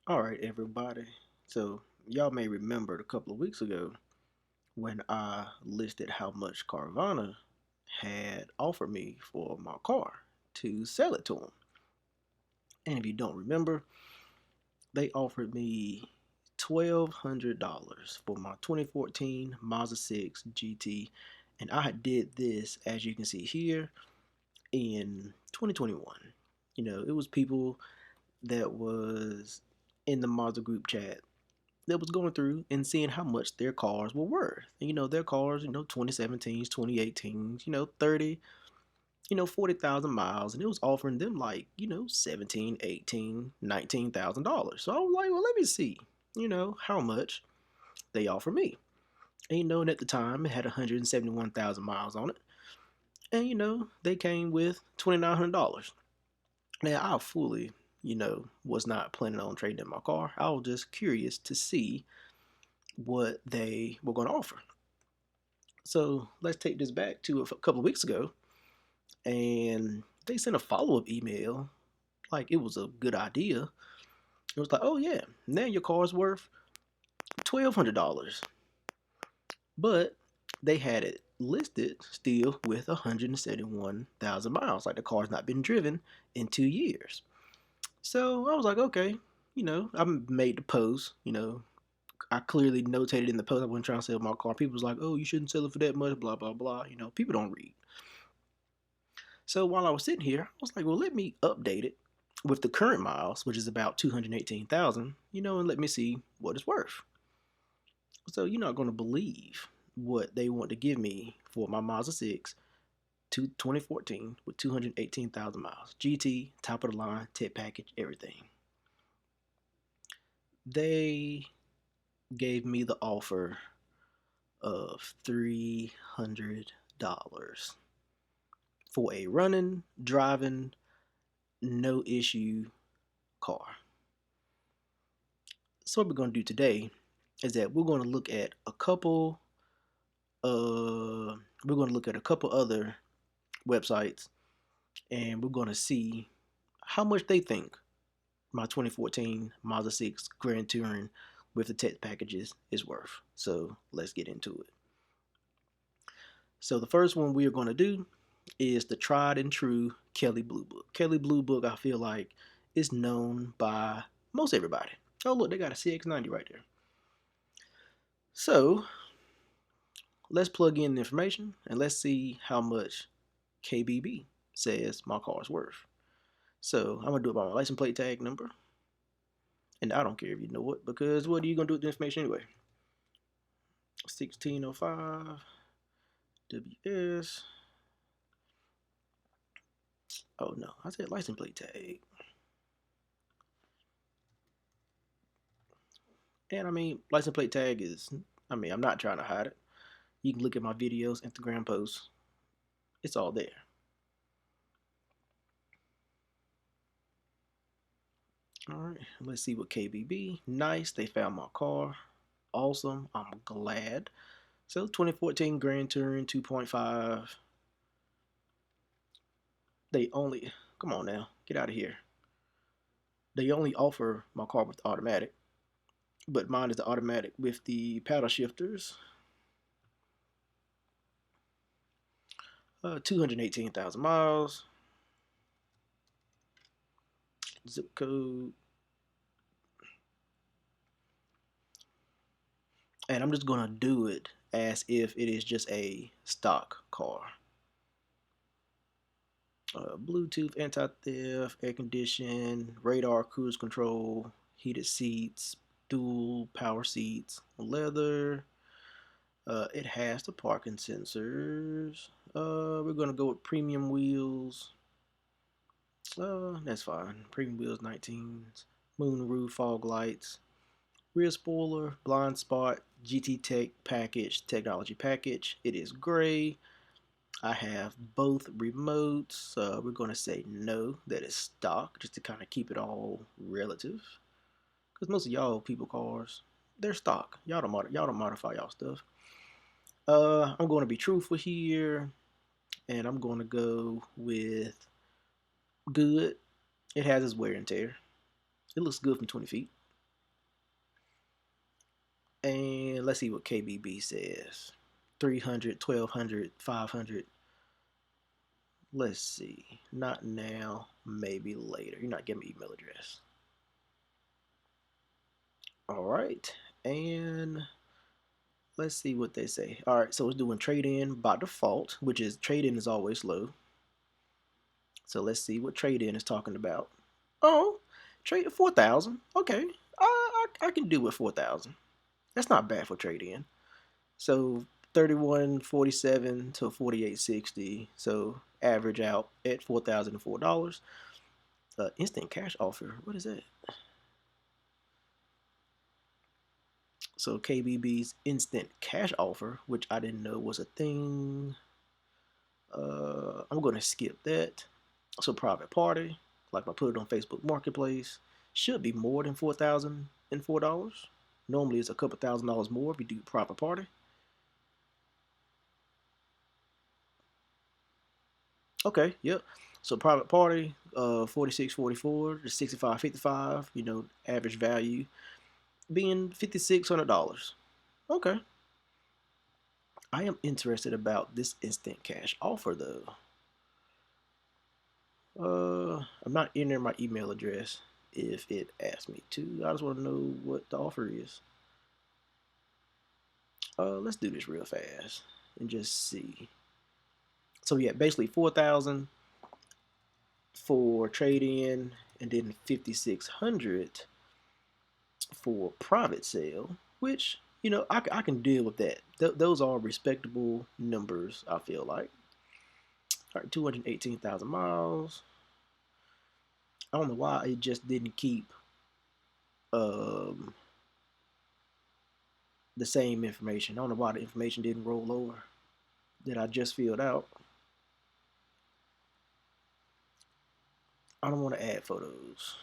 All right, everybody. So, y'all may remember a couple of weeks ago when I listed how much Carvana had offered me for my car to sell it to them. And if you don't remember, they offered me $1,200 for my 2014 Mazda 6 GT. And I did this, as you can see here, in 2021. It was people that was in the Mazda group chat that was going through and seeing how much their cars were worth. And, their cars, 2017s, 2018s, 30, 40,000 miles. And it was offering them like, 17, 18, $19,000. So I was like, well, let me see, how much they offer me. And, and at the time, it had 171,000 miles on it. And, they came with $2,900. Now, I fully, was not planning on trading in my car. I was just curious to see what they were going to offer. So let's take this back to a couple of weeks ago, and they sent a follow up email like it was a good idea. It was like, oh yeah, now your car's worth $1,200, but they had it listed still with 171,000 miles. Like the car's not been driven in 2 years. So I was like, okay, I made the post. I clearly notated in the post I wasn't trying to sell my car. People was like, oh, you shouldn't sell it for that much, blah, blah, blah. People don't read. So while I was sitting here, I was like, well, let me update it with the current miles, which is about 218,000, and let me see what it's worth. So you're not going to believe what they want to give me for my Mazda 6 to 2014 with 218,000 miles. GT, top of the line, tech package, everything. They gave me the offer of $300 for a running, driving, no issue car. So what we're going to do today is that we're going to look at a couple other websites, and we're going to see how much they think my 2014 Mazda 6 Grand Touring with the tech packages is worth. So let's get into it. So the first one we are going to do is the tried and true Kelly Blue Book. Kelly Blue Book, I feel like, is known by most everybody. Oh, look, they got a CX90 right there. So let's plug in the information and let's see how much KBB says my car's worth. So I'm gonna do it by my license plate tag number, and I don't care if you know it, because what are you gonna do with the information anyway? 1605 WS. Oh no, I said license plate tag. And I mean, license plate tag is, I'm not trying to hide it. You can look at my videos, Instagram posts. It's all there. All right, let's see what KBB. Nice, they found my car. Awesome, I'm glad. So 2014 Grand Touring 2.5. They only, come on now, get out of here. They only offer my car with automatic, but mine is the automatic with the paddle shifters. 218,000 miles. Zip code. And I'm just gonna do it as if it is just a stock car. Bluetooth, anti-theft, air condition, radar, cruise control, heated seats, dual power seats, leather. It has the parking sensors. We're gonna go with premium wheels. That's fine. Premium wheels, 19s, moon roof, fog lights, rear spoiler, blind spot, GT Tech package, technology package. It is gray. I have both remotes. We're going to say no, that is stock, just to kind of keep it all relative. Because most of y'all people cars, they're stock. Y'all don't modify y'all stuff. I'm going to be truthful here, and I'm going to go with good. It has its wear and tear. It looks good from 20 feet. And let's see what KBB says. 300, 1200, 500. Let's see. Not now, maybe later. You're not giving me email address. All right. And let's see what they say. All right, so it's doing trade in by default, which is trade in is always low. So let's see what trade in is talking about. Oh, trade 4,000. Okay, I can do with 4,000. That's not bad for trade in. So 31.47 to 48.60. So average out at $4,004. Instant cash offer. What is that? So KBB's instant cash offer, which I didn't know was a thing. I'm going to skip that. So private party, like I put it on Facebook Marketplace, should be more than $4,004. Normally it's a couple $1,000s more if you do private party. Okay, yep. So private party, 46.44 to 65.55. Average value being $5,600. Okay. I am interested about this instant cash offer though. I'm not entering my email address if it asks me to. I just want to know what the offer is. Let's do this real fast and just see. So yeah, basically 4,000 for trade in, and then 5,600 for private sale, which I can deal with that. Those are respectable numbers. I feel like. All right, 218,000 miles. I don't know why it just didn't keep um, the same information. I don't know why the information didn't roll over that I just filled out. I don't want to add photos.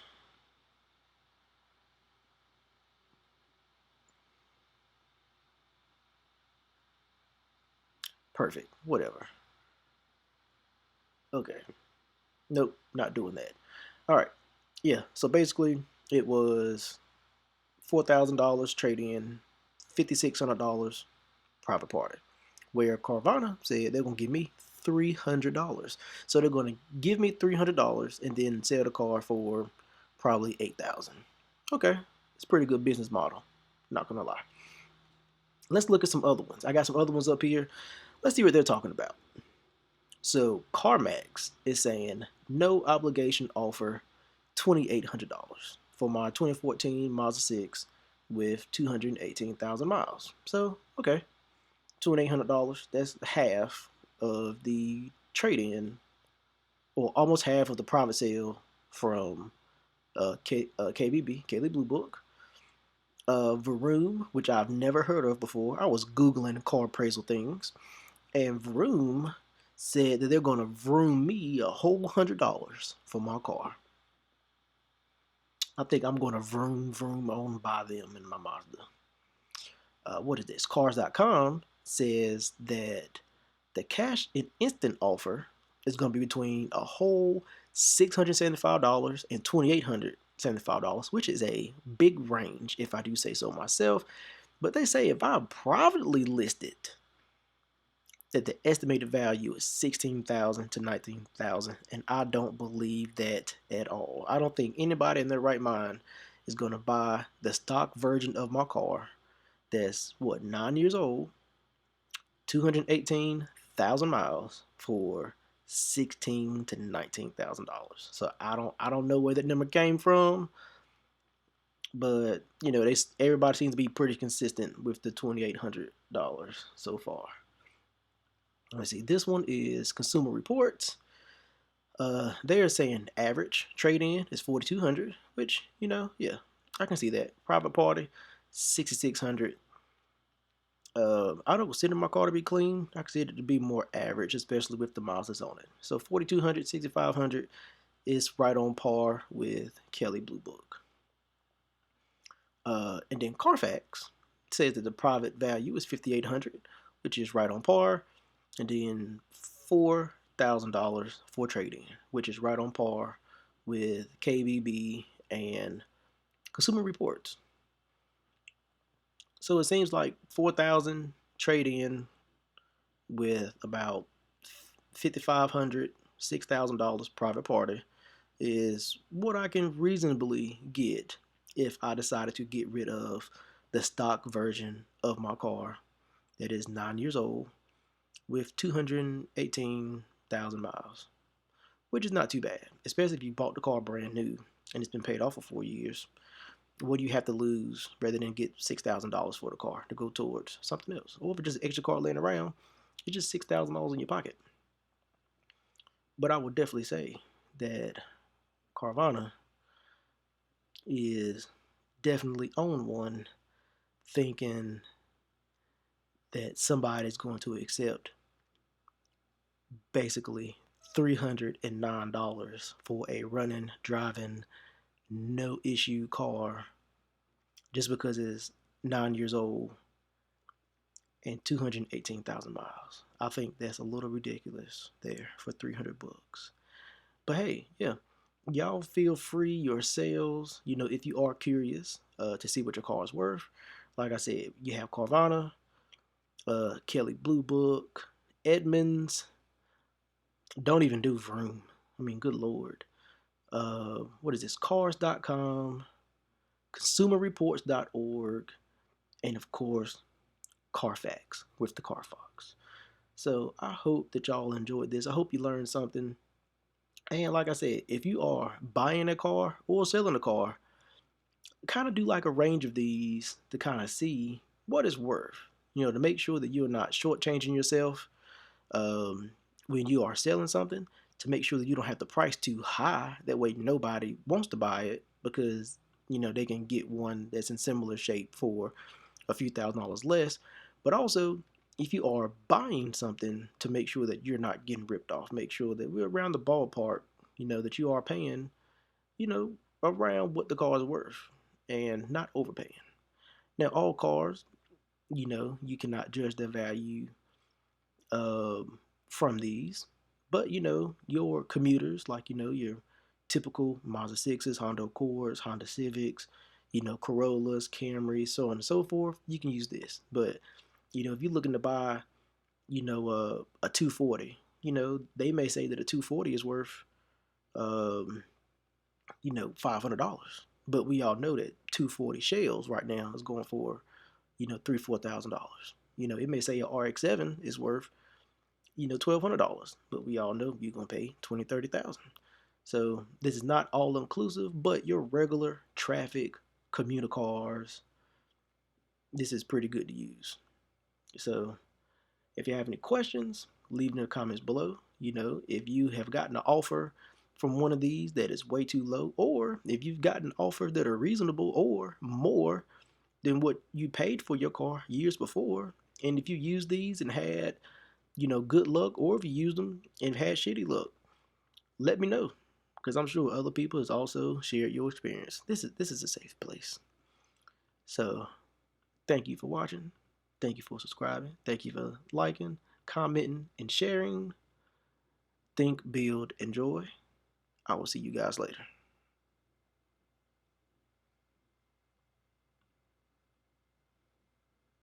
Perfect. Whatever. Okay. Nope, not doing that. All right. Yeah. So basically, it was $4,000 trade in, $5,600 private party. Where Carvana said they're gonna give me $300. So they're gonna give me $300 and then sell the car for probably 8,000. Okay, it's a pretty good business model. Not gonna lie. Let's look at some other ones. I got some other ones up here. Let's see what they're talking about. So CarMax is saying no obligation offer, $2,800 for my 2014 Mazda 6 with 218,000 miles. So okay, $2,800. That's half of the trade-in, or almost half of the private sale from KBB, Kaylee Blue Book. Vroom, which I've never heard of before. I was Googling car appraisal things, and Vroom said that they're going to vroom me a whole $100 for my car. I think I'm going to vroom on by them in my Mazda. What is this? Cars.com says that the cash in instant offer is going to be between a whole $675 and $2,875, which is a big range if I do say so myself. But they say if I privately list it, that the estimated value is 16,000 to 19,000, and I don't believe that at all. I don't think anybody in their right mind is going to buy the stock version of my car that's 9 years old, 218,000 miles for 16 to $19,000. So I don't know where that number came from, but everybody seems to be pretty consistent with the $2,800 so far. Let's see. This one is Consumer Reports. They are saying average trade in is 4,200, which yeah, I can see that. Private party, 6,600. I don't consider my car to be clean. I consider it to be more average, especially with the miles that's on it. So 4,200, 6,500 is right on par with Kelly Blue Book. And then Carfax says that the private value is 5,800, which is right on par. And then $4,000 for trading, which is right on par with KBB and Consumer Reports. So it seems like 4,000 trade in with about 5,500, $6,000 private party is what I can reasonably get if I decided to get rid of the stock version of my car that is 9 years old with 218,000 miles, which is not too bad, especially if you bought the car brand new and it's been paid off for 4 years. What do you have to lose rather than get $6,000 for the car to go towards something else? Or if it's just an extra car laying around, it's just $6,000 in your pocket. But I would definitely say that Carvana is definitely on one thinking that somebody's going to accept basically $309 for a running, driving, no issue car just because it's 9 years old and 218,000 miles. I think that's a little ridiculous there for 300 bucks. But hey, yeah, y'all feel free yourselves, if you are curious to see what your car is worth. Like I said, you have Carvana, Kelly Blue Book, Edmunds. Don't even do Vroom. I mean, good lord. What is this? Cars.com, consumerreports.org, and of course, Carfax with the Carfox. So I hope that y'all enjoyed this. I hope you learned something. And like I said, if you are buying a car or selling a car, kind of do like a range of these to kind of see what it's worth. To make sure that you're not shortchanging yourself when you are selling something, to make sure that you don't have the price too high. That way nobody wants to buy it because they can get one that's in similar shape for a few $1,000s less. But also, if you are buying something, to make sure that you're not getting ripped off, make sure that we're around the ballpark, that you are paying, you know, around what the car is worth and not overpaying. Now, all cars, you cannot judge their value from these, but your commuters, like your typical Mazda 6s, Honda Accords, Honda Civics, Corollas, Camrys, so on and so forth, you can use this. But if you're looking to buy, a 240, they may say that a 240 is worth, um, $500, but we all know that 240 shells right now is going for, $3,000-$4,000. It may say a RX-7 is worth, $1,200, but we all know you're gonna pay 20, 30,000. So this is not all inclusive, but your regular traffic commuter cars, this is pretty good to use. So if you have any questions, leave in the comments below. If you have gotten an offer from one of these that is way too low, or if you've gotten offers that are reasonable or more than what you paid for your car years before, and if you used these and had good luck, or if you used them and had shitty luck, let me know, because I'm sure other people has also shared your experience. This is a safe place. So thank you for watching. Thank you for subscribing. Thank you for liking, commenting, and sharing. Think, build, enjoy. I will see you guys later.